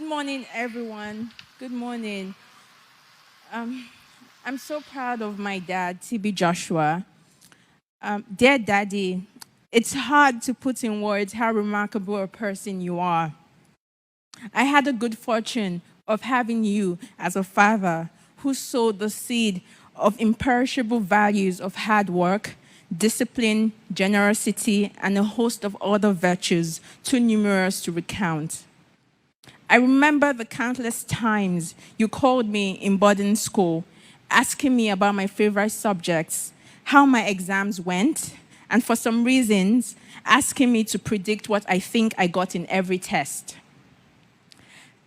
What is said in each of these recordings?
morning, everyone. Good morning. I'm so proud of my dad, TB Joshua. Dear Daddy, it's hard to put in words how remarkable a person you are. I had the good fortune of having you as a father who sowed the seed of imperishable values of hard work, discipline, generosity, and a host of other virtues too numerous to recount. I remember the countless times you called me in boarding school, asking me about my favorite subjects, how my exams went, and for some reasons, asking me to predict what I think I got in every test.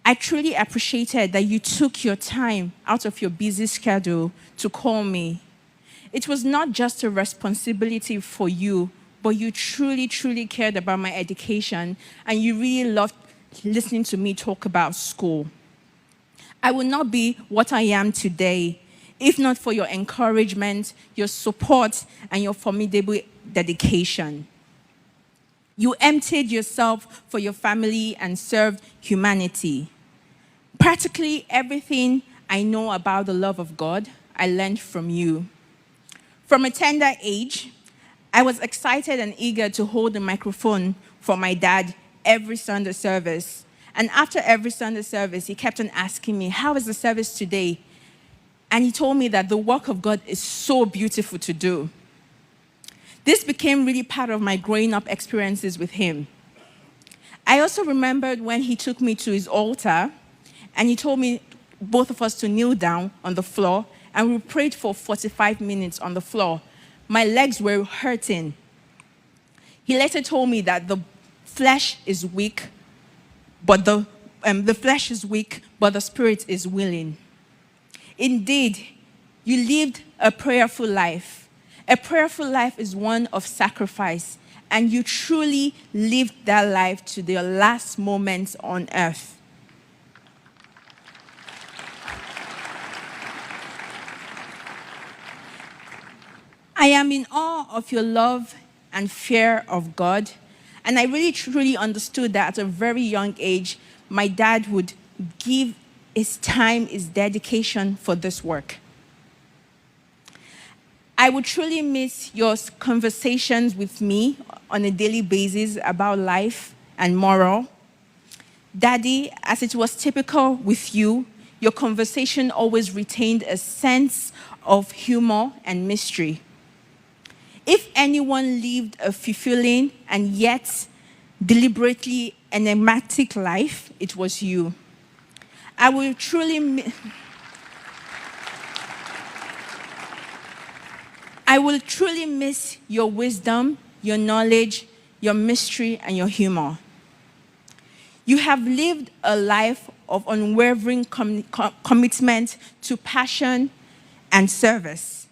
I truly appreciated that you took your time out of your busy schedule to call me. It was not just a responsibility for you, but you truly, truly cared about my education, and you really loved listening to me talk about school. I would not be what I am today if not for your encouragement, your support, and your formidable dedication. You emptied yourself for your family and served humanity. Practically everything I know about the love of God, I learned from you. From a tender age, I was excited and eager to hold the microphone for my dad every Sunday service. And after every Sunday service, he kept on asking me, "How is the service today?" And he told me that the work of God is so beautiful to do. This became really part of my growing up experiences with him. I also remembered when he took me to his altar and he told me, both of us, to kneel down on the floor, and we prayed for 45 minutes on the floor. My legs were hurting. He later told me that the flesh is weak, but the flesh is weak, but the spirit is willing. Indeed, you lived a prayerful life. A prayerful life is one of sacrifice, and you truly lived that life to the last moments on earth. I am in awe of your love and fear of God, and I really truly understood that at a very young age, my dad would give his time, his dedication for this work. I would truly miss your conversations with me on a daily basis about life and moral. Daddy, as it was typical with you, your conversation always retained a sense of humor and mystery. If anyone lived a fulfilling and yet deliberately enigmatic life, it was you. I will truly miss your wisdom, your knowledge, your mystery, and your humor. You have lived a life of unwavering commitment to passion and service.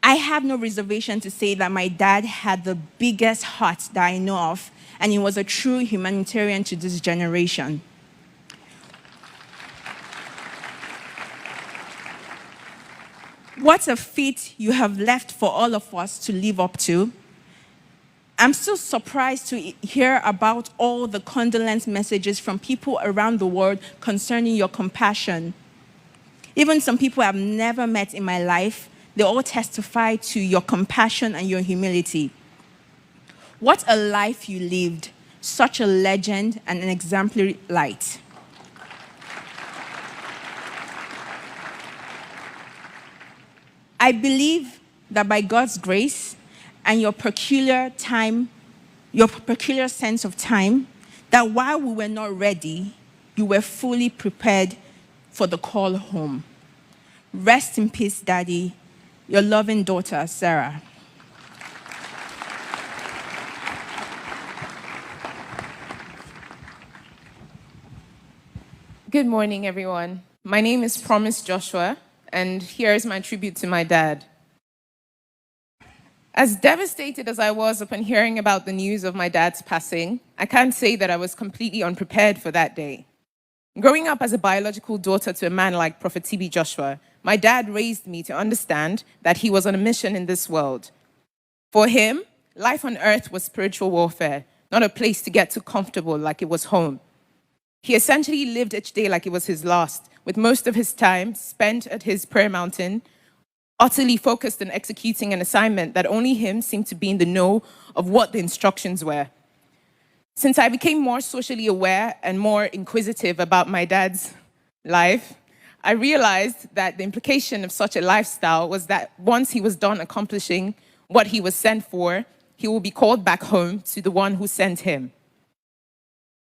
I have no reservation to say that my dad had the biggest heart that I know of, and he was a true humanitarian to this generation. What a feat you have left for all of us to live up to. I'm still surprised to hear about all the condolence messages from people around the world concerning your compassion. Even some people I've never met in my life, they all testify to your compassion and your humility. What a life you lived, such a legend and an exemplary light. I believe that by God's grace and your peculiar sense of time, that while we were not ready, you were fully prepared for the call home. Rest in peace, Daddy. Your loving daughter, Sarah. Good morning, everyone. My name is Promise Joshua, and here is my tribute to my dad. As devastated as I was upon hearing about the news of my dad's passing, I can't say that I was completely unprepared for that day. Growing up as a biological daughter to a man like Prophet TB Joshua, my dad raised me to understand that he was on a mission in this world. For him, life on earth was spiritual warfare, not a place to get too comfortable like it was home. He essentially lived each day like it was his last, with most of his time spent at his prayer mountain, utterly focused on executing an assignment that only him seemed to be in the know of what the instructions were. Since I became more socially aware and more inquisitive about my dad's life, I realized that the implication of such a lifestyle was that once he was done accomplishing what he was sent for, he will be called back home to the one who sent him.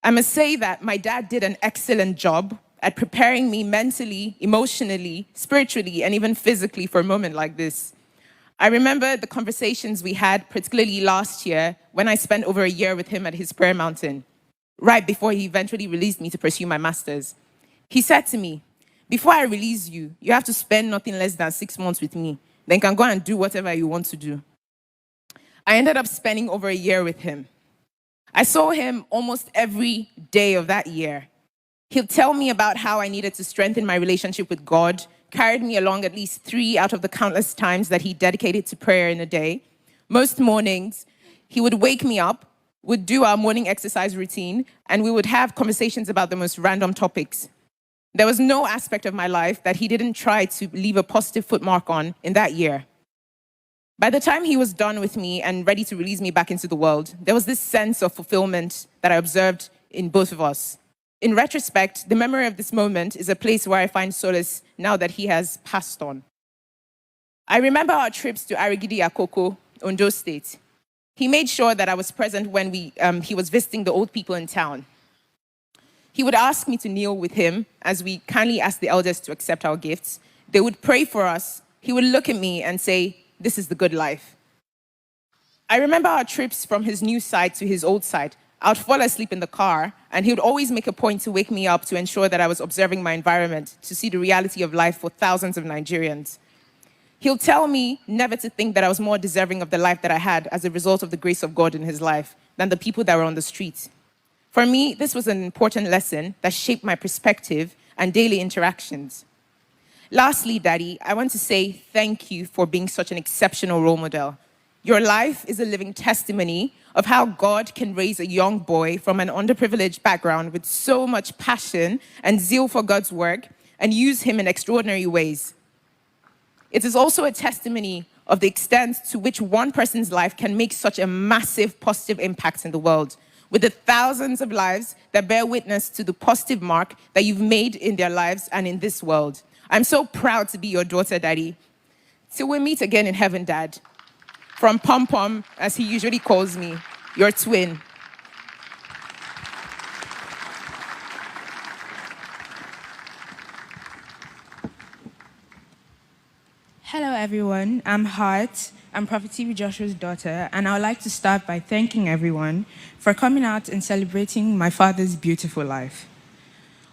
I must say that my dad did an excellent job at preparing me mentally, emotionally, spiritually, and even physically for a moment like this. I remember the conversations we had, particularly last year, when I spent over a year with him at his prayer mountain, right before he eventually released me to pursue my master's. He said to me, "Before I release you, you have to spend nothing less than 6 months with me. Then you can go and do whatever you want to do." I ended up spending over a year with him. I saw him almost every day of that year. He'll tell me about how I needed to strengthen my relationship with God, carried me along at least 3 out of the countless times that he dedicated to prayer in a day. Most mornings, he would wake me up, would do our morning exercise routine, and we would have conversations about the most random topics. There was no aspect of my life that he didn't try to leave a positive footmark on in that year. By the time he was done with me and ready to release me back into the world, there was this sense of fulfillment that I observed in both of us. In retrospect, the memory of this moment is a place where I find solace now that he has passed on. I remember our trips to Arigidi Akoko, Ondo State. He made sure that I was present when he was visiting the old people in town. He would ask me to kneel with him as we kindly asked the elders to accept our gifts. They would pray for us. He would look at me and say, "This is the good life." I remember our trips from his new side to his old side. I would fall asleep in the car, and he would always make a point to wake me up to ensure that I was observing my environment, to see the reality of life for thousands of Nigerians. He'll tell me never to think that I was more deserving of the life that I had as a result of the grace of God in his life than the people that were on the street. For me, this was an important lesson that shaped my perspective and daily interactions. Lastly, Daddy, I want to say thank you for being such an exceptional role model. Your life is a living testimony of how God can raise a young boy from an underprivileged background with so much passion and zeal for God's work and use him in extraordinary ways. It is also a testimony of the extent to which one person's life can make such a massive positive impact in the world, with the thousands of lives that bear witness to the positive mark that you've made in their lives and in this world. I'm so proud to be your daughter, Daddy. Till we meet again in heaven, Dad. From Pom Pom, as he usually calls me, your twin. Hello, everyone. I'm Hart. I'm Prophet TB Joshua's daughter, and I would like to start by thanking everyone for coming out and celebrating my father's beautiful life.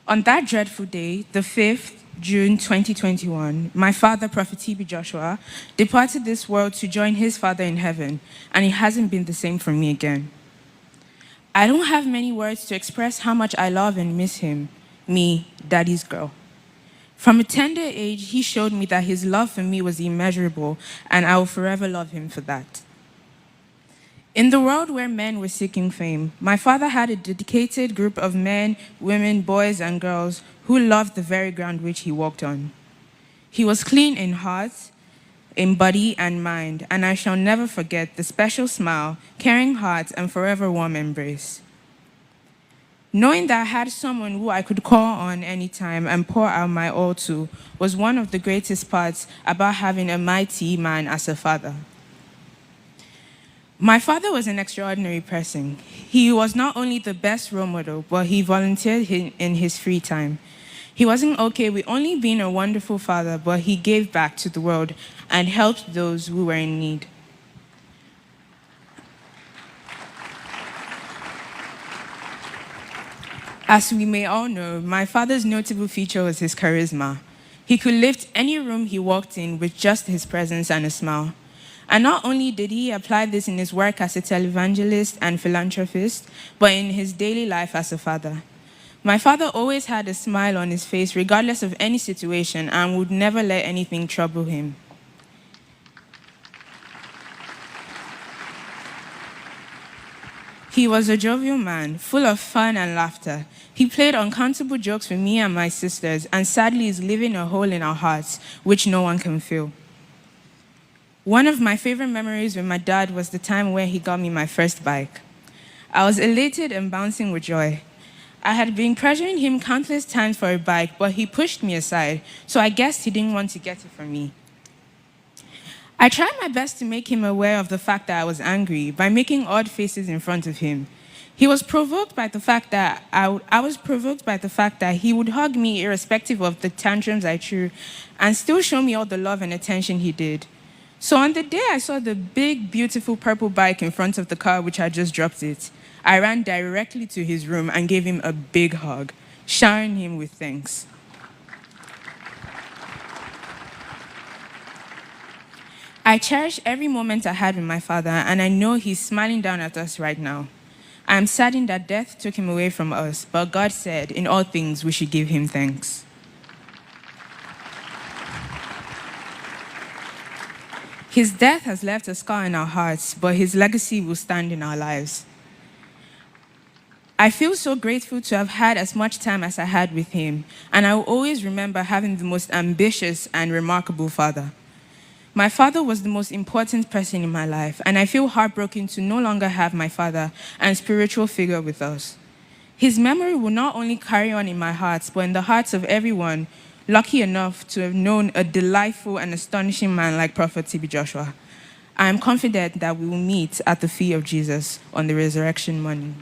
On that dreadful day, the 5th June 2021, my father, Prophet TB Joshua, departed this world to join his father in heaven, and it hasn't been the same for me again. I don't have many words to express how much I love and miss him, me, Daddy's girl. From a tender age, he showed me that his love for me was immeasurable, and I will forever love him for that. In the world where men were seeking fame, my father had a dedicated group of men, women, boys, and girls who loved the very ground which he walked on. He was clean in heart, in body, and mind, and I shall never forget the special smile, caring heart, and forever warm embrace. Knowing that I had someone who I could call on anytime and pour out my all to was one of the greatest parts about having a mighty man as a father. My father was an extraordinary person. He was not only the best role model, but he volunteered in his free time. He wasn't okay with only being a wonderful father, but he gave back to the world and helped those who were in need. As we may all know, my father's notable feature was his charisma. He could lift any room he walked in with just his presence and a smile. And not only did he apply this in his work as a televangelist and philanthropist, but in his daily life as a father. My father always had a smile on his face regardless of any situation and would never let anything trouble him. He was a jovial man, full of fun and laughter. He played uncountable jokes with me and my sisters, and sadly is leaving a hole in our hearts, which no one can fill. One of my favorite memories with my dad was the time where he got me my first bike. I was elated and bouncing with joy. I had been pressuring him countless times for a bike, but he pushed me aside, so I guessed he didn't want to get it from me. I tried my best to make him aware of the fact that I was angry by making odd faces in front of him. He was provoked by the fact that I was provoked by the fact that he would hug me irrespective of the tantrums I threw and still show me all the love and attention he did. So on the day I saw the big, beautiful purple bike in front of the car which had just dropped it, I ran directly to his room and gave him a big hug, showering him with thanks. I cherish every moment I had with my father, and I know he's smiling down at us right now. I am saddened that death took him away from us, but God said, in all things, we should give him thanks. His death has left a scar in our hearts, but his legacy will stand in our lives. I feel so grateful to have had as much time as I had with him, and I will always remember having the most ambitious and remarkable father. My father was the most important person in my life, and I feel heartbroken to no longer have my father and spiritual figure with us. His memory will not only carry on in my heart, but in the hearts of everyone lucky enough to have known a delightful and astonishing man like Prophet T.B. Joshua. I am confident that we will meet at the feet of Jesus on the resurrection morning.